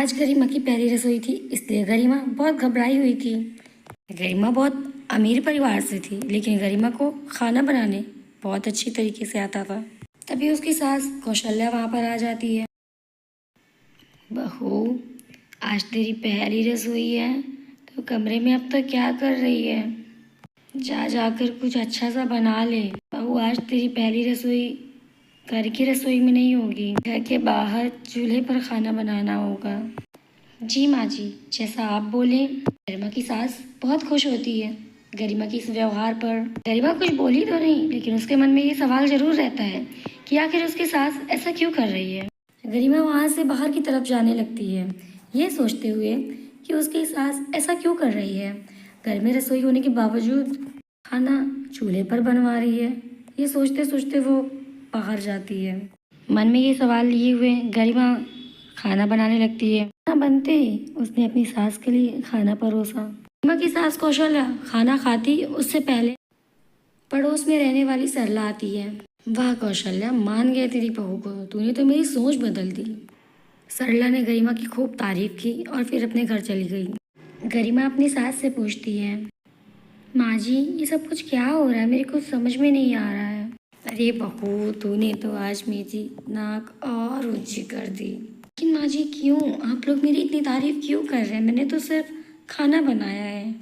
आज गरिमा की पहली रसोई थी, इसलिए गरिमा बहुत घबराई हुई थी। गरिमा बहुत अमीर परिवार से थी, लेकिन गरिमा को खाना बनाने बहुत अच्छी तरीके से आता था। तभी उसकी सास कौशल्या वहाँ पर आ जाती है। बहू, आज तेरी पहली रसोई है, तो कमरे में अब तक क्या कर रही है? जा जाकर कुछ अच्छा सा बना ले। बहू, आज तेरी पहली रसोई घर की रसोई में नहीं होगी, घर के बाहर चूल्हे पर खाना बनाना होगा। जी माँ जी, जैसा आप बोले। गरिमा की सास बहुत खुश होती है गरिमा की इस व्यवहार पर। गरिमा कुछ बोली तो नहीं, लेकिन उसके मन में ये सवाल जरूर रहता है कि आखिर उसकी सास ऐसा क्यों कर रही है। गरिमा वहाँ से बाहर की तरफ जाने लगती है, ये सोचते हुए कि उसकी सास ऐसा क्यों कर रही है। घर में रसोई होने के बावजूद खाना चूल्हे पर बनवा रही है। ये सोचते सोचते वो बाहर जाती है। मन में ये सवाल लिए हुए गरिमा खाना बनाने लगती है। खाना बनते ही उसने अपनी सास के लिए खाना परोसा। गरिमा की सास कौशल्या खाना खाती उससे पहले पड़ोस में रहने वाली सरला आती है। वाह कौशल्या, मान गया तेरी बहू को, तूने तो मेरी सोच बदल दी। सरला ने गरिमा की खूब तारीफ की और फिर अपने घर चली गई। गरिमा अपनी सास से पूछती है, माँ जी, ये सब कुछ क्या हो रहा है? मेरे को समझ में नहीं आ रहा है। अरे बहू, तूने तो आज मेरी नाक और ऊंची कर दी। लेकिन माँ जी, क्यों? आप लोग मेरी इतनी तारीफ क्यों कर रहे हैं? मैंने तो सिर्फ खाना बनाया है।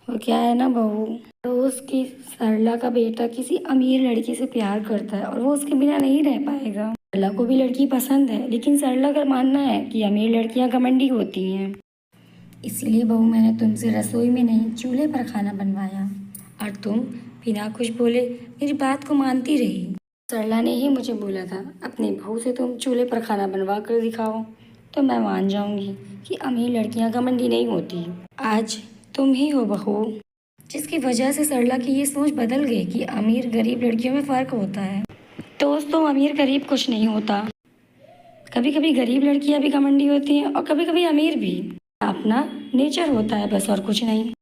और क्या है ना बहू, तो उसकी सरला का बेटा किसी अमीर लड़की से प्यार करता है और वो उसके बिना नहीं रह पाएगा। सरला को भी लड़की पसंद है, लेकिन सरला का मानना है कि अमीर लड़कियां घमंडी होती हैं। इसीलिए बहू, मैंने तुमसे रसोई में नहीं चूल्हे पर खाना बनवाया और तुम बिना कुछ बोले मेरी बात को मानती रही। सरला ने ही मुझे बोला था, अपनी बहू से तुम चूल्हे पर खाना बनवा कर दिखाओ, तो मैं मान जाऊंगी कि अमीर लड़कियां घमंडी नहीं होती। आज तुम ही हो बहू, जिसकी वजह से सरला की ये सोच बदल गई कि अमीर गरीब लड़कियों में फ़र्क होता है। दोस्तों, अमीर गरीब कुछ नहीं होता। कभी कभी गरीब लड़कियां भी घमंडी होती हैं और कभी कभी अमीर भी। अपना नेचर होता है बस, और कुछ नहीं।